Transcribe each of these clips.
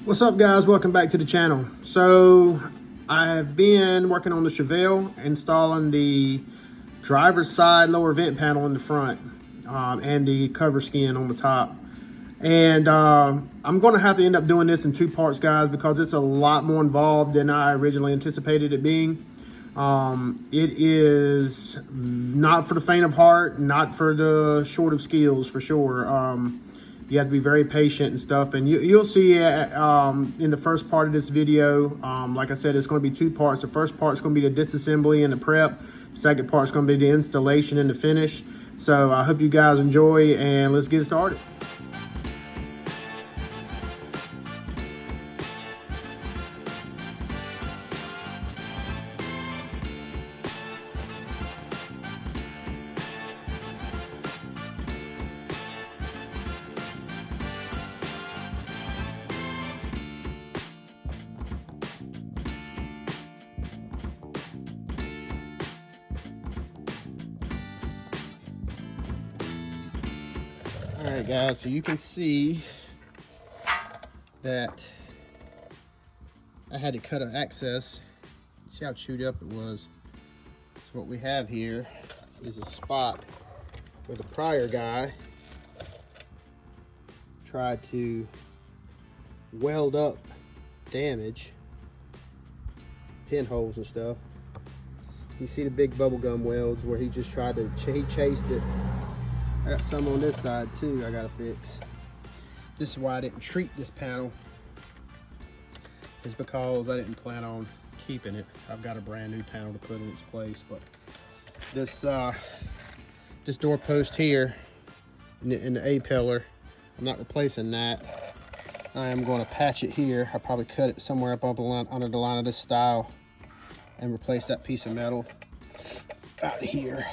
What's up, guys? Welcome back to the channel. So I've been working on the Chevelle, installing the driver's side lower vent panel in the front and the cover skin on the top. And I'm going to have to end up doing this in two parts, guys, because it's a lot more involved than I originally anticipated it being. It is not for the faint of heart, not for the short of skills, for sure. You have to be very patient and stuff, and you'll see in the first part of this video, like I said, it's going to be two parts. The first part is going to be the disassembly and the prep. The second part is going to be the installation and the finish. So I hope you guys enjoy, and let's get started. All right, guys, so you can see that I had to cut an access. See how chewed up it was. So what we have here is a spot where the prior guy tried to weld up damage, pinholes and stuff. You see the big bubblegum welds where he just tried to, he chased it. I got some on this side too I gotta fix. This is why I didn't treat this panel. It's because I didn't plan on keeping it. I've got a brand new panel to put in its place, but this this door post here in the A-pillar, I'm not replacing that. I am going to patch it here. I'll probably cut it somewhere up under the line of this style and replace that piece of metal out of here.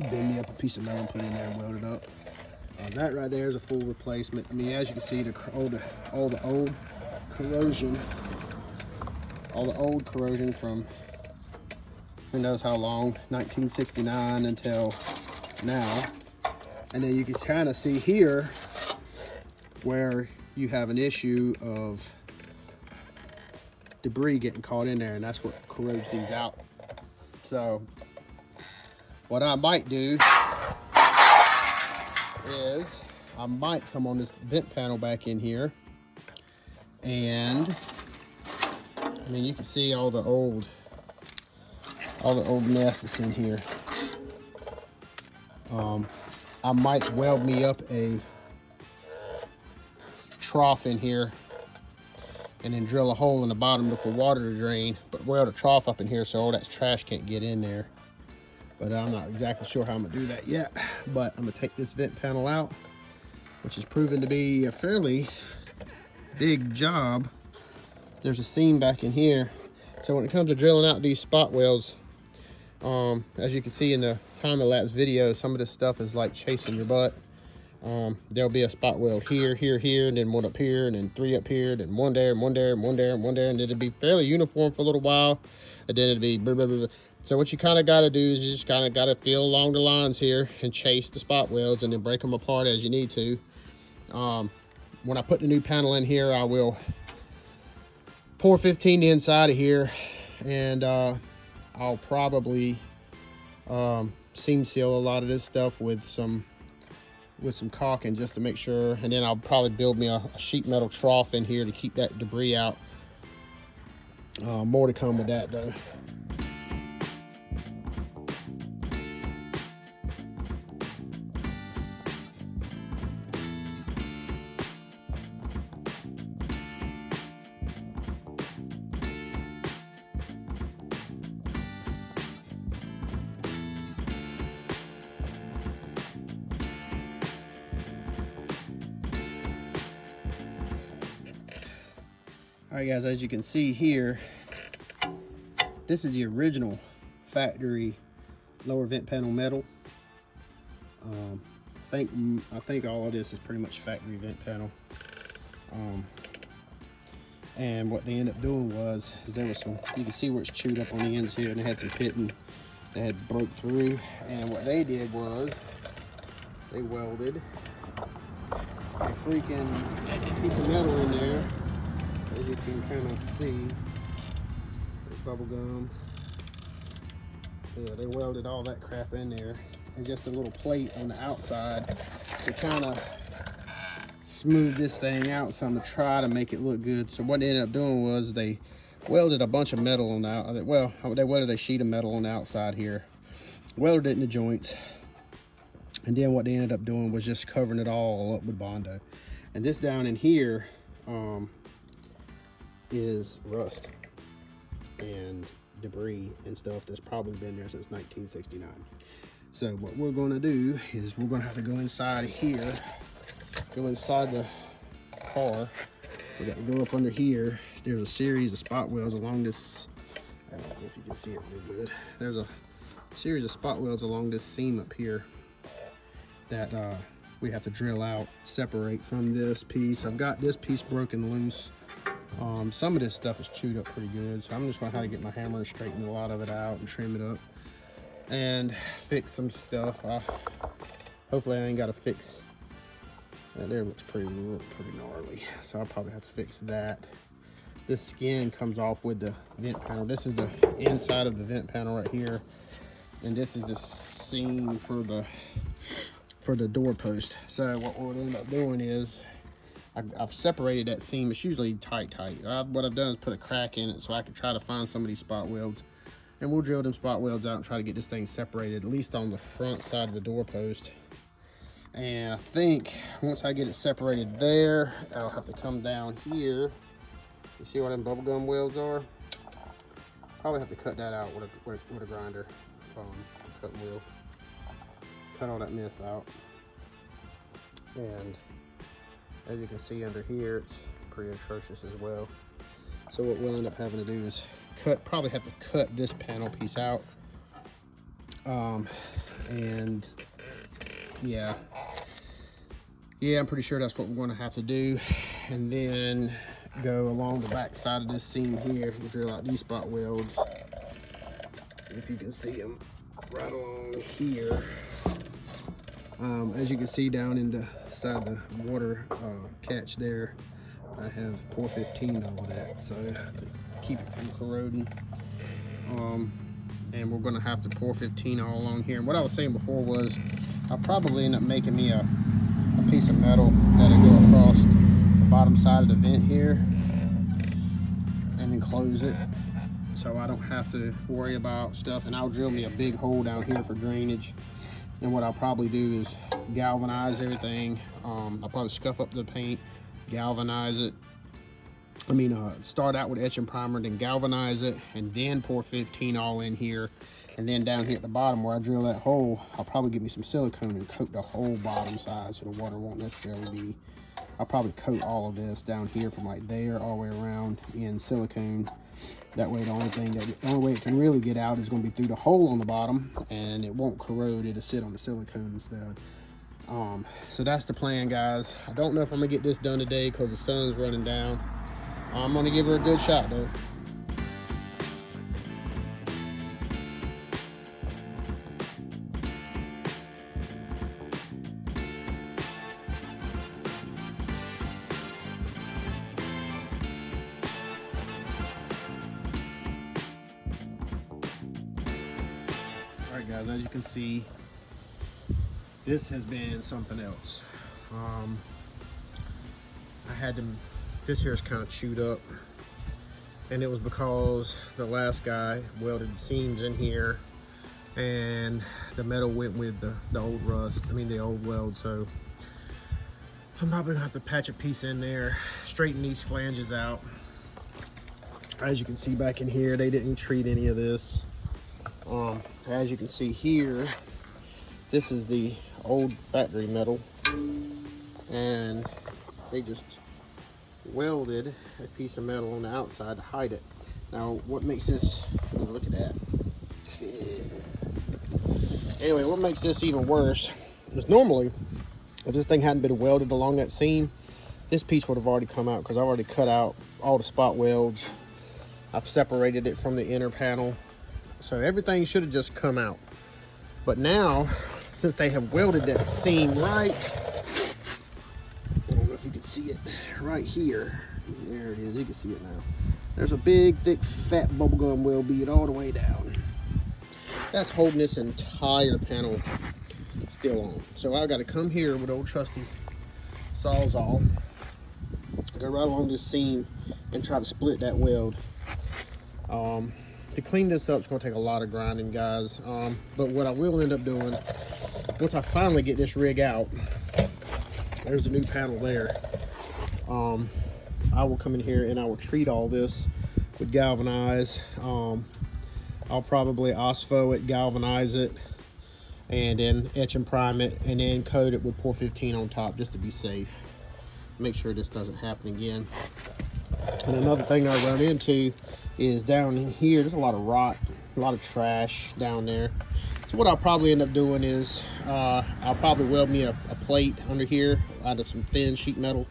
Bend me up a piece of metal and put it in there and weld it up. That right there is a full replacement. I mean, as you can see, all the old corrosion, from who knows how long, 1969 until now. And then you can kind of see here where you have an issue of debris getting caught in there, and that's what corrodes these out. So what I might do is I might come on this vent panel back in here, and I mean, you can see all the old mess that's in here. I might weld me up a trough in here and then drill a hole in the bottom for water to drain, but weld a trough up in here so all that trash can't get in there. But I'm not exactly sure how I'm gonna do that yet. But I'm gonna take this vent panel out, which has proven to be a fairly big job. There's a seam back in here. So when it comes to drilling out these spot welds, as you can see in the time-lapse video, some of this stuff is like chasing your butt. There'll be a spot weld here, here, here, and then one up here, and then three up here, then one there, and one there, and one there, and one there, and then it'll be fairly uniform for a little while, and then it'll be blah, blah, blah, blah. So what you kind of got to do is you just kind of got to feel along the lines here and chase the spot welds and then break them apart as you need to. When I put the new panel in here, I will pour 15 the inside of here, and I'll probably seam seal a lot of this stuff with some caulking just to make sure, and then I'll probably build me a sheet metal trough in here to keep that debris out. More to come with that though. All right, guys, as you can see here, this is the original factory lower vent panel metal. I think all of this is pretty much factory vent panel. And what they ended up doing was there was some, you can see where it's chewed up on the ends here, and they had some pitting that had broke through. And what they did was they welded a freaking piece of metal in there you can kind of see. There's bubble gum. Yeah, they welded all that crap in there. And just a little plate on the outside to kind of smooth this thing out. So I'm gonna try to make it look good. So what they ended up doing was they welded a bunch of metal on the outside. Well, they welded a sheet of metal on the outside here. Welded it in the joints. And then what they ended up doing was just covering it all up with Bondo. And this down in here is rust and debris and stuff that's probably been there since 1969. So what we're gonna do is we're gonna have to go inside here, go inside the car. We got to go up under here. There's a series of spot welds along this, I don't know if you can see it real good. There's a series of spot welds along this seam up here that we have to drill out, separate from this piece. I've got this piece broken loose. Some of this stuff is chewed up pretty good, so I'm just gonna have to get my hammer and straighten a lot of it out and trim it up and fix some stuff. Hopefully I ain't got to fix that. There looks pretty gnarly, so I'll probably have to fix that. This skin comes off with the vent panel. This is the inside of the vent panel right here, and this is the seam for the door post. So what we'll end up doing is I've separated that seam. It's usually tight. What I've done is put a crack in it so I can try to find some of these spot welds, and we'll drill them spot welds out and try to get this thing separated, at least on the front side of the door post. And I think once I get it separated there, I'll have to come down here. You see what them bubblegum welds are? Probably have to cut that out with a grinder, cutting wheel. Cut all that mess out. And as you can see under here, it's pretty atrocious as well. So what we'll end up having to do is probably have to cut this panel piece out. And yeah, I'm pretty sure that's what we're going to have to do. And then go along the back side of this seam here and drill out these spot welds. If you can see them right along here. As you can see down in the side of the water catch there, I have pour 15 all of that, so to keep it from corroding. And we're going to have to pour 15 all along here. And what I was saying before was I'll probably end up making me a piece of metal that'll go across the bottom side of the vent here and then close it, so I don't have to worry about stuff. And I'll drill me a big hole down here for drainage. And what I'll probably do is galvanize everything. I'll probably scuff up the paint, galvanize it. Start out with etch and primer, then galvanize it, and then pour 15 all in here. And then down here at the bottom where I drill that hole, I'll probably get me some silicone and coat the whole bottom side so the water won't necessarily be. I'll probably coat all of this down here from like there all the way around in silicone. That way the only way it can really get out is going to be through the hole on the bottom, and it won't corrode. It'll sit on the silicone instead. So that's the plan, guys. I don't know if I'm going to get this done today because the sun's running down. I'm going to give her a good shot though. Alright guys, as you can see, this has been something else. This here is kind of chewed up, and it was because the last guy welded seams in here and the metal went with the old rust, the old weld. So I'm probably gonna have to patch a piece in there, straighten these flanges out. As you can see back in here, they didn't treat any of this. As you can see here, this is the old factory metal, and they just welded a piece of metal on the outside to hide it. Now, what makes this, look at that. Anyway, what makes this even worse is normally, if this thing hadn't been welded along that seam, this piece would have already come out because I've already cut out all the spot welds. I've separated it from the inner panel. So everything should have just come out. But now, since they have welded that seam right, I don't know if you can see it, right here. There it is, you can see it now. There's a big, thick, fat bubblegum wheel bead all the way down. That's holding this entire panel still on. So I've got to come here with old trusty Sawzall, go right along this seam and try to split that weld. To clean this up, it's going to take a lot of grinding, guys. But what I will end up doing, once I finally get this rig out, there's the new panel there. I will come in here and I will treat all this with galvanize. I'll probably OSPHO it, galvanize it, and then etch and prime it, and then coat it with 415 on top just to be safe. Make sure this doesn't happen again. And another thing I run into is down in here, there's a lot of rot, a lot of trash down there. So what I'll probably end up doing is I'll probably weld me a plate under here out of some thin sheet metal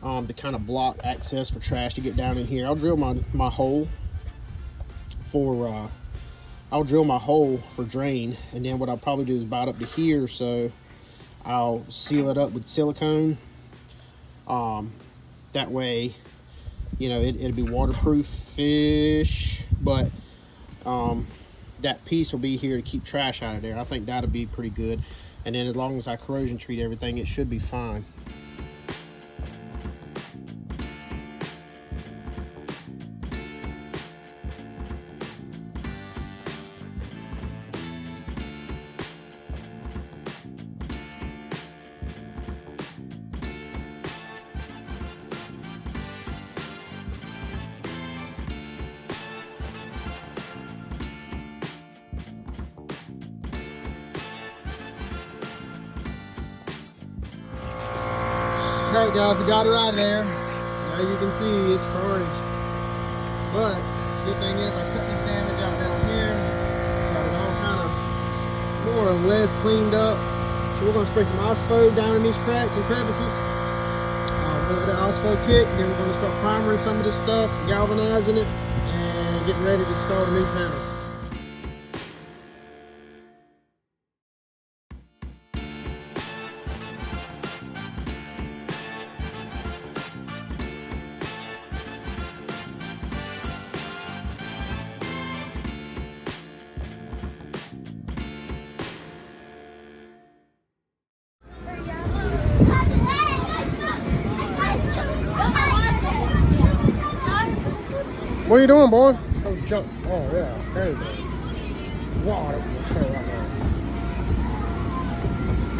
to kind of block access for trash to get down in here. I'll drill my hole for drain, and then what I'll probably do is about up to here, so I'll seal it up with silicone. That way, you know, it'll be waterproof-ish, but that piece will be here to keep trash out of there. I think that'll be pretty good. And then as long as I corrosion treat everything, it should be fine. Alright guys, we got her out of there. As you can see, it's orange. But good thing is I cut this damage out down here. Got it all kind of more or less cleaned up. So we're going to spray some OSPHO down in these cracks and crevices. We'll let that OSPHO kick, then we're going to start primering some of this stuff, galvanizing it, and getting ready to start a new panel. What are you doing, boy? Oh, jump. Oh, yeah. There you go. Wow, that was a trail right there.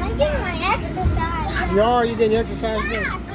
I'm getting my exercise. You are? You getting your exercise too?